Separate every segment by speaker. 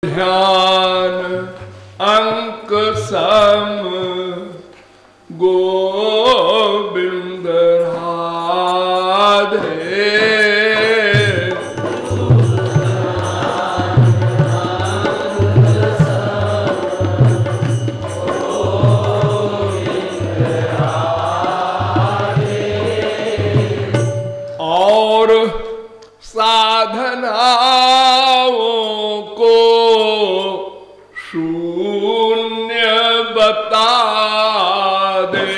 Speaker 1: ध्यान अंक सम गोविंद राधे। और साधनाओं को शून्य बता दे।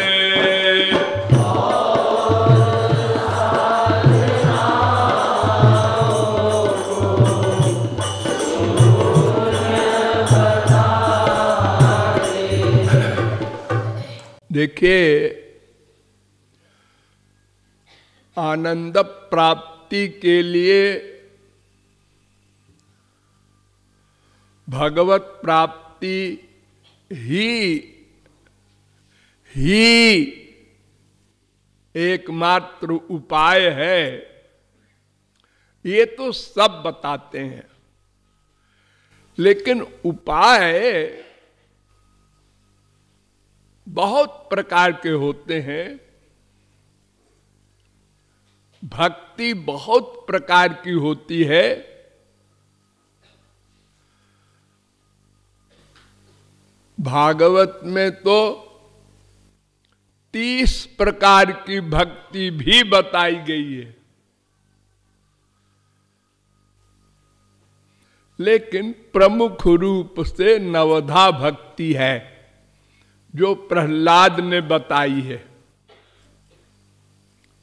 Speaker 1: देखिए, आनंद प्राप्ति के लिए भगवत प्राप्ति ही एकमात्र उपाय है, ये तो सब बताते हैं। लेकिन उपाय बहुत प्रकार के होते हैं, भक्ति बहुत प्रकार की होती है। भागवत में तो 30 प्रकार की भक्ति भी बताई गई है। लेकिन प्रमुख रूप से नवधा भक्ति है जो प्रहलाद ने बताई है।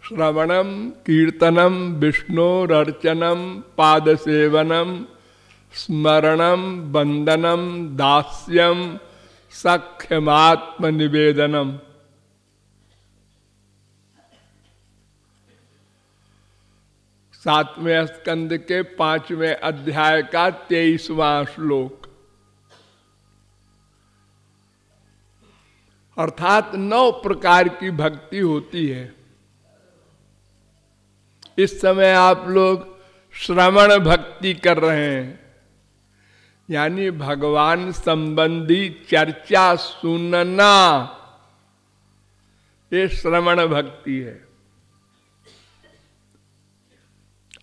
Speaker 1: श्रवणम कीर्तनम विष्णोरर्चनम पादसेवनम स्मरणम वंदनम दास्यम सख्यमात्म निवेदनम। सातवें स्कंद के 5वें अध्याय का 23वां श्लोक। अर्थात 9 प्रकार की भक्ति होती है। इस समय आप लोग श्रवण भक्ति कर रहे हैं, यानी भगवान संबंधी चर्चा सुनना, ये श्रवण भक्ति है।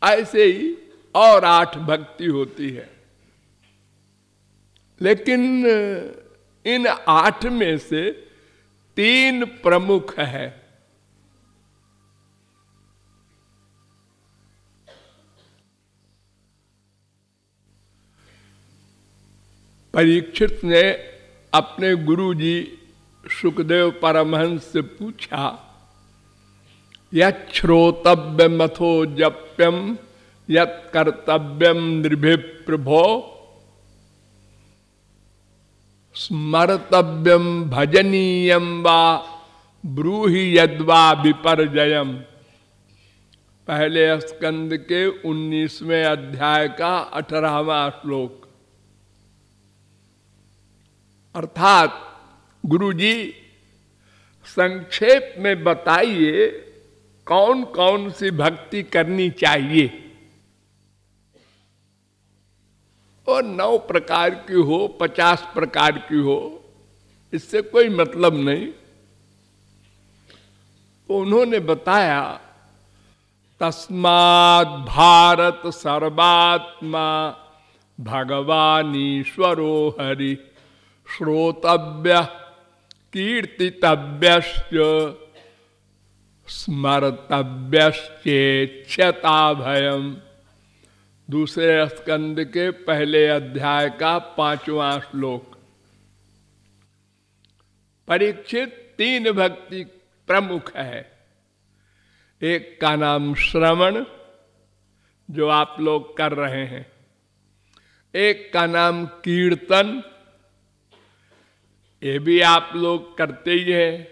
Speaker 1: ऐसे ही और 8 भक्ति होती है। लेकिन इन 8 में से 3 प्रमुख है। परीक्षित ने अपने गुरुजी सुखदेव परमहंस से पूछा, यत् श्रोतव्यमथो जप्यम यत् कर्तव्यम नृभि प्रभो स्मर्तव्यम भजनीयम वा ब्रूहि यद्वा विपर्जयम। पहले स्कंद के 19वें अध्याय का 18वां श्लोक। अर्थात गुरुजी संक्षेप में बताइए कौन कौन सी भक्ति करनी चाहिए। और 9 प्रकार की हो, 50 प्रकार की हो, इससे कोई मतलब नहीं। तो उन्होंने बताया, तस्मात् भारत सर्वात्मा भगवानीश्वरो हरि श्रोतव्य कीर्तितव्यश्च स्मर्तव्यश्चेच्छता भयम। दूसरे स्कंद के पहले अध्याय का 5वां श्लोक। परीक्षित 3 भक्ति प्रमुख है। एक का नाम श्रवण, जो आप लोग कर रहे हैं। एक का नाम कीर्तन, ये भी आप लोग करते ही हैं।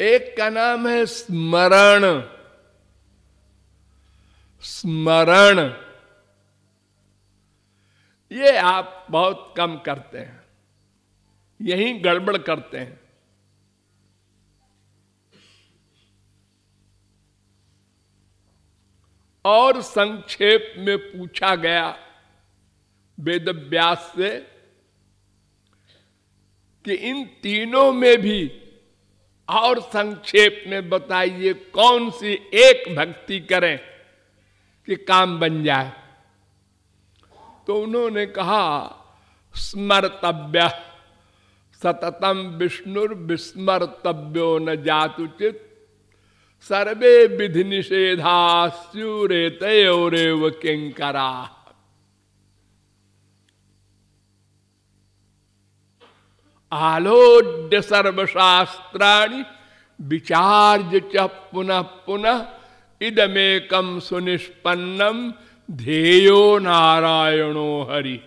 Speaker 1: एक का नाम है स्मरण। स्मरण ये आप बहुत कम करते हैं, यही गड़बड़ करते हैं। और संक्षेप में पूछा गया वेद व्यास से कि इन तीनों में भी और संक्षेप में बताइए कौन सी एक भक्ति करें कि काम बन जाए। तो उन्होंने कहा स्मर्तव्य सततम विष्णुर विस्मर्तव्यो न जातुचित सर्वे विधि निषेधा स्युरेतयोरेव किंकरा। आलोड्य सर्वशास्त्राणि विचार्य च पुनः पुनः इदमेकम सुनिष्पन्नम ध्येयो नारायणो हरि।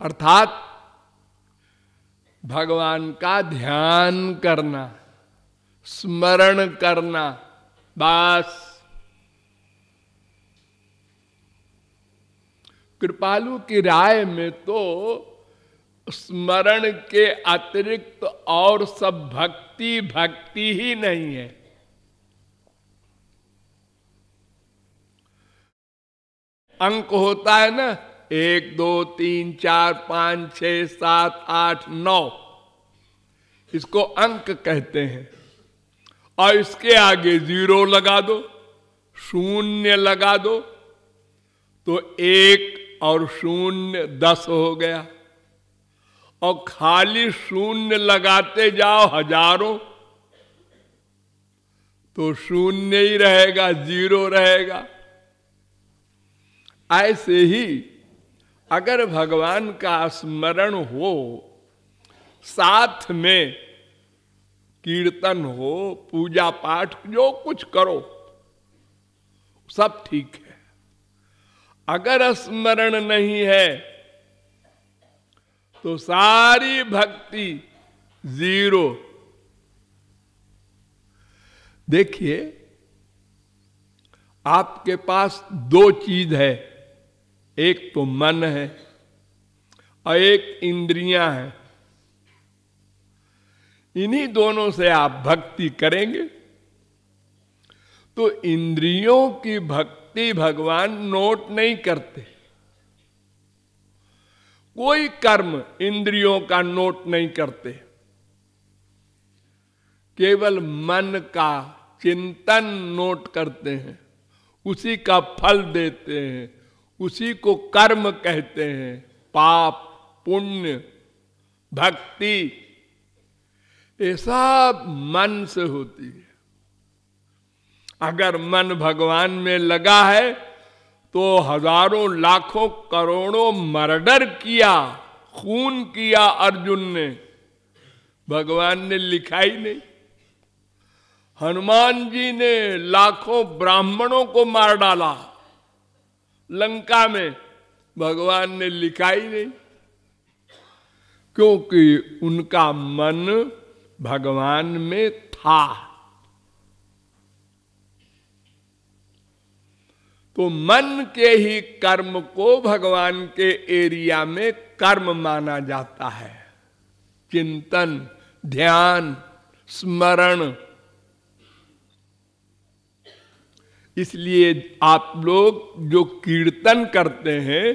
Speaker 1: अर्थात भगवान का ध्यान करना, स्मरण करना, बस। कृपालु की राय में तो स्मरण के अतिरिक्त और सब भक्ति भक्ति ही नहीं है। अंक होता है ना, 1 2 3 4 5 6 7 8 9, इसको अंक कहते हैं। और इसके आगे 0 लगा दो, 0 लगा दो, तो 1 और 0 10 हो गया। और खाली 0 लगाते जाओ हजारों, तो 0 ही रहेगा, 0 रहेगा। ऐसे ही अगर भगवान का स्मरण हो, साथ में कीर्तन हो, पूजा पाठ, जो कुछ करो, सब ठीक है। अगर स्मरण नहीं है तो सारी भक्ति 0। देखिए, आपके पास 2 चीज है, एक तो मन है और एक इंद्रियां हैं। इन्हीं दोनों से आप भक्ति करेंगे तो इंद्रियों की भक्ति भगवान नोट नहीं करते। कोई कर्म इंद्रियों का नोट नहीं करते, केवल मन का चिंतन नोट करते हैं, उसी का फल देते हैं, उसी को कर्म कहते हैं। पाप, पुण्य, भक्ति, ये सब मन से होती है। अगर मन भगवान में लगा है तो हजारों लाखों करोड़ों मर्डर किया, खून किया अर्जुन ने, भगवान ने लिखा ही नहीं। हनुमान जी ने लाखों ब्राह्मणों को मार डाला लंका में, भगवान ने लिखा ही नहीं, क्योंकि उनका मन भगवान में था। तो मन के ही कर्म को भगवान के एरिया में कर्म माना जाता है। चिंतन, ध्यान, स्मरण। इसलिए आप लोग जो कीर्तन करते हैं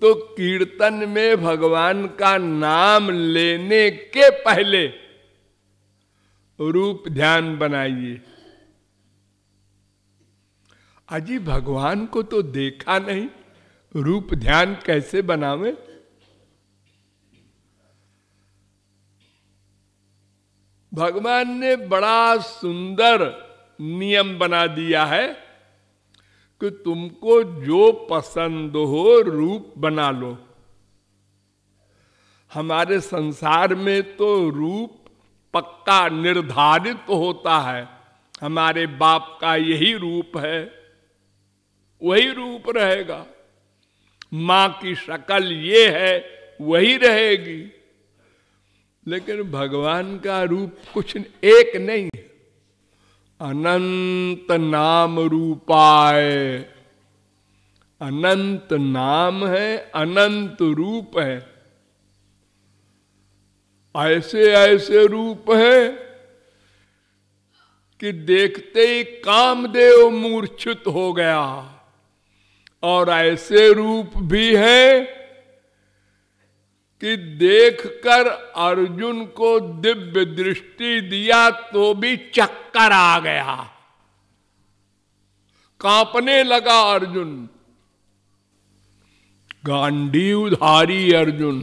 Speaker 1: तो कीर्तन में भगवान का नाम लेने के पहले रूप ध्यान बनाइए। अजी भगवान को तो देखा नहीं, रूप ध्यान कैसे बनावे? भगवान ने बड़ा सुंदर नियम बना दिया है कि तुमको जो पसंद हो रूप बना लो। हमारे संसार में तो रूप पक्का निर्धारित होता है, हमारे बाप का यही रूप है, वही रूप रहेगा। मां की शक्ल ये है, वही रहेगी। लेकिन भगवान का रूप कुछ एक नहीं है। अनंत नाम रूपाय, अनंत नाम है, अनंत रूप है। ऐसे ऐसे रूप है कि देखते ही कामदेव मूर्छित हो गया और ऐसे रूप भी हैं कि देखकर अर्जुन को दिव्य दृष्टि दिया तो भी चक्कर आ गया, कांपने लगा अर्जुन, गांडीवधारी अर्जुन।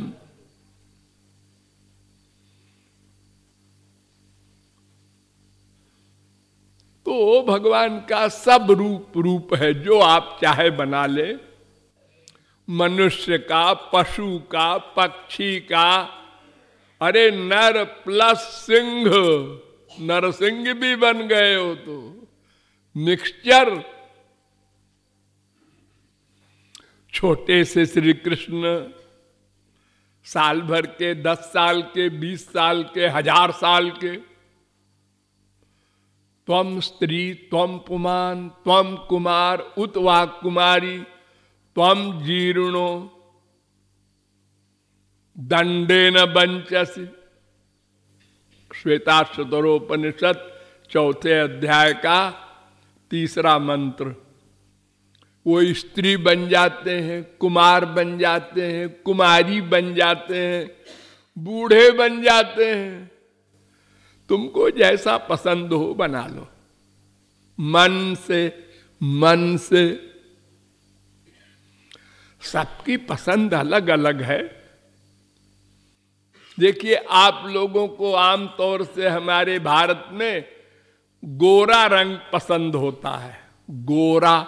Speaker 1: तो भगवान का सब रूप है, जो आप चाहे बना ले, मनुष्य का, पशु का, पक्षी का, अरे नर प्लस सिंह, नरसिंह भी बन गए हो तो मिक्सचर। छोटे से श्री कृष्ण, साल भर के, 10 साल के, 20 साल के, 1000 साल के, त्वम स्त्री त्वम पुमान त्वम कुमार उत वा कुमारी त्वम जीर्णो दंडेन बंचसि। श्वेताश्वतरोपनिषद 4थे अध्याय का 3रा मंत्र। वो स्त्री बन जाते हैं, कुमार बन जाते हैं, कुमारी बन जाते हैं, बूढ़े बन जाते हैं, तुमको जैसा पसंद हो बना लो, मन से। मन से सबकी पसंद अलग अलग है। देखिए, आप लोगों को आमतौर से हमारे भारत में गोरा रंग पसंद होता है। गोरा,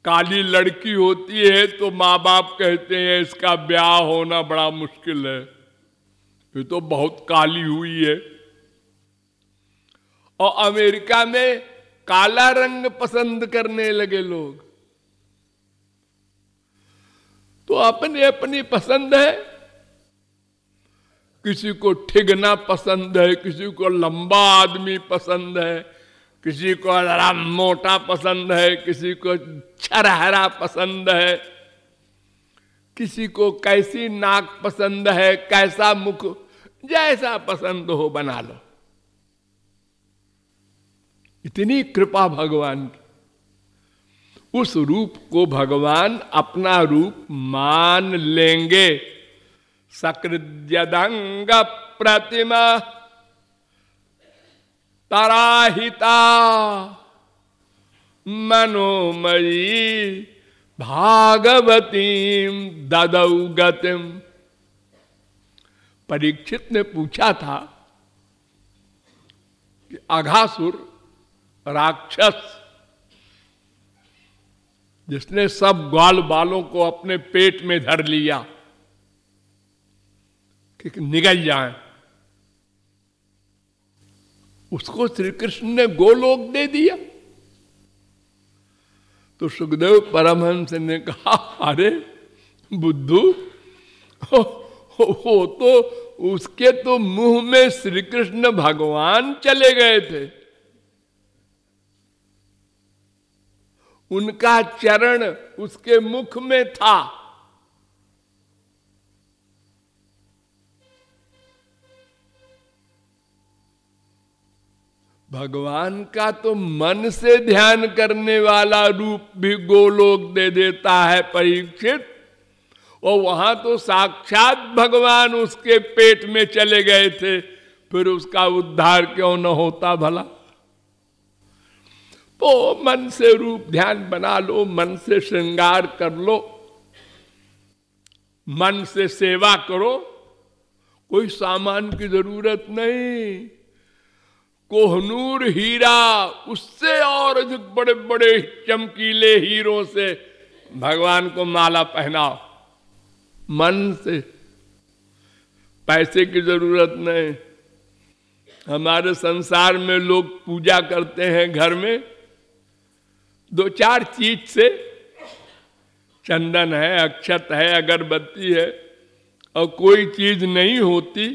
Speaker 1: काली लड़की होती है तो माँ बाप कहते हैं इसका ब्याह होना बड़ा मुश्किल है, ये तो बहुत काली हुई है। और अमेरिका में काला रंग पसंद करने लगे लोग। तो अपनी अपनी पसंद है। किसी को ठिगना पसंद है, किसी को लंबा आदमी पसंद है, किसी को जरा मोटा पसंद है, किसी को छरहरा पसंद है, किसी को कैसी नाक पसंद है, कैसा मुख, जैसा पसंद हो बना लो। इतनी कृपा भगवान की। उस रूप को भगवान अपना रूप मान लेंगे। सकृद्यदंग प्रतिमा तराहिता मनोमयी भागवतीम ददौ गतिम। परीक्षित ने पूछा था कि अघासुर राक्षस, जिसने सब ग्वाल बालों को अपने पेट में धर लिया कि निगल जाए, उसको श्री कृष्ण ने गोलोक दे दिया। तो सुखदेव परमहंस ने कहा, अरे बुद्धू, हो तो उसके तो मुंह में श्री कृष्ण भगवान चले गए थे, उनका चरण उसके मुख में था। भगवान का तो मन से ध्यान करने वाला रूप भी गोलोक दे देता है परीक्षित, और वहां तो साक्षात भगवान उसके पेट में चले गए थे, फिर उसका उद्धार क्यों न होता भला। तो मन से रूप ध्यान बना लो, मन से श्रृंगार कर लो, मन से सेवा करो, कोई सामान की जरूरत नहीं। कोहनूर हीरा, उससे और अधिक बड़े बड़े चमकीले हीरों से भगवान को माला पहनाओ, मन से। पैसे की जरूरत नहीं। हमारे संसार में लोग पूजा करते हैं घर में 2-4 चीज से, चंदन है, अक्षत है, अगरबत्ती है, और कोई चीज नहीं होती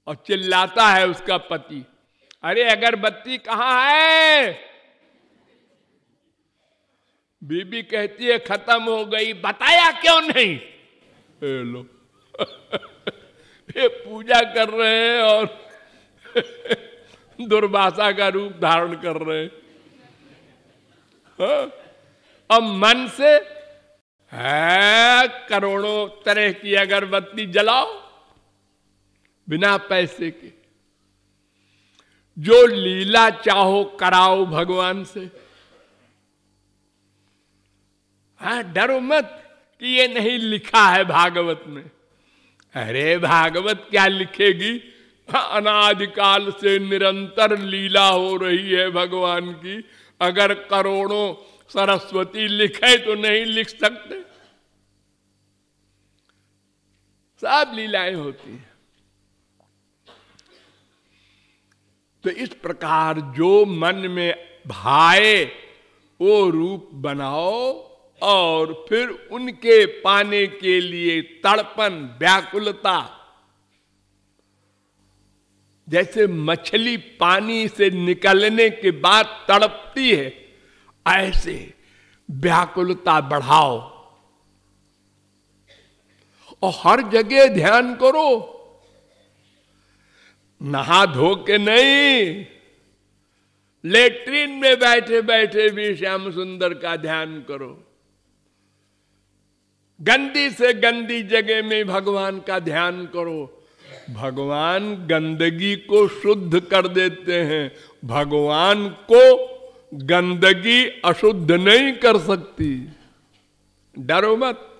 Speaker 1: और चिल्लाता है उसका पति, अरे अगरबत्ती कहाँ है? बीबी कहती है खत्म हो गई, बताया क्यों नहीं? लो ये पूजा कर रहे हैं और दुर्भाषा का रूप धारण कर रहे हैं। और मन से है करोड़ों तरह की अगरबत्ती जलाओ बिना पैसे के, जो लीला चाहो कराओ भगवान से। हाँ, डरो मत कि ये नहीं लिखा है भागवत में। अरे भागवत क्या लिखेगी, अनादिकाल से निरंतर लीला हो रही है भगवान की। अगर करोड़ों सरस्वती लिखे तो नहीं लिख सकते, सब लीलाएं होती हैं। तो इस प्रकार जो मन में भाए वो रूप बनाओ और फिर उनके पाने के लिए तड़पन व्याकुलता, जैसे मछली पानी से निकलने के बाद तड़पती है, ऐसे व्याकुलता बढ़ाओ और हर जगह ध्यान करो। नहा धो के नहीं, लेट्रिन में बैठे बैठे भी श्याम सुंदर का ध्यान करो। गंदी से गंदी जगह में भगवान का ध्यान करो। भगवान गंदगी को शुद्ध कर देते हैं, भगवान को गंदगी अशुद्ध नहीं कर सकती। डरो मत।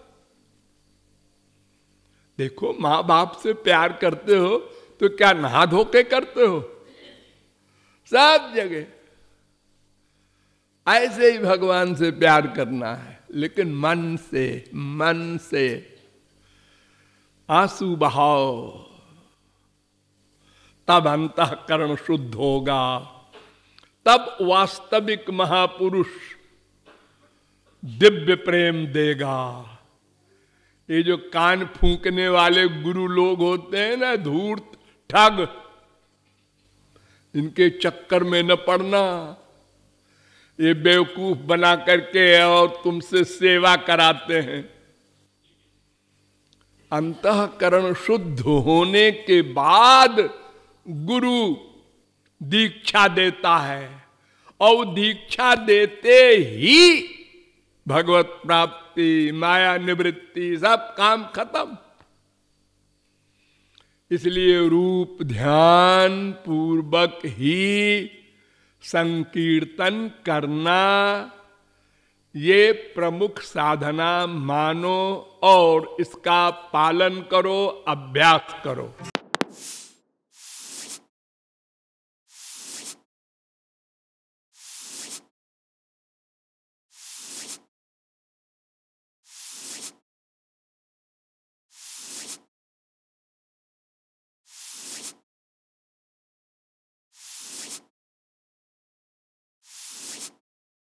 Speaker 1: देखो, मां बाप से प्यार करते हो तो क्या नहा धो के करते हो? सब जगह ऐसे ही भगवान से प्यार करना है, लेकिन मन से आंसू बहाओ, तब अंतःकरण शुद्ध होगा, तब वास्तविक महापुरुष दिव्य प्रेम देगा। ये जो कान फूंकने वाले गुरु लोग होते हैं ना, धूर्त ठग, इनके चक्कर में न पड़ना। ये बेवकूफ बना करके और तुमसे सेवा कराते हैं। अंतःकरण शुद्ध होने के बाद गुरु दीक्षा देता है और दीक्षा देते ही भगवत प्राप्ति, माया निवृत्ति, सब काम खत्म। इसलिए रूप ध्यान पूर्वक ही संकीर्तन करना ये प्रमुख साधना मानो और इसका पालन करो, अभ्यास करो।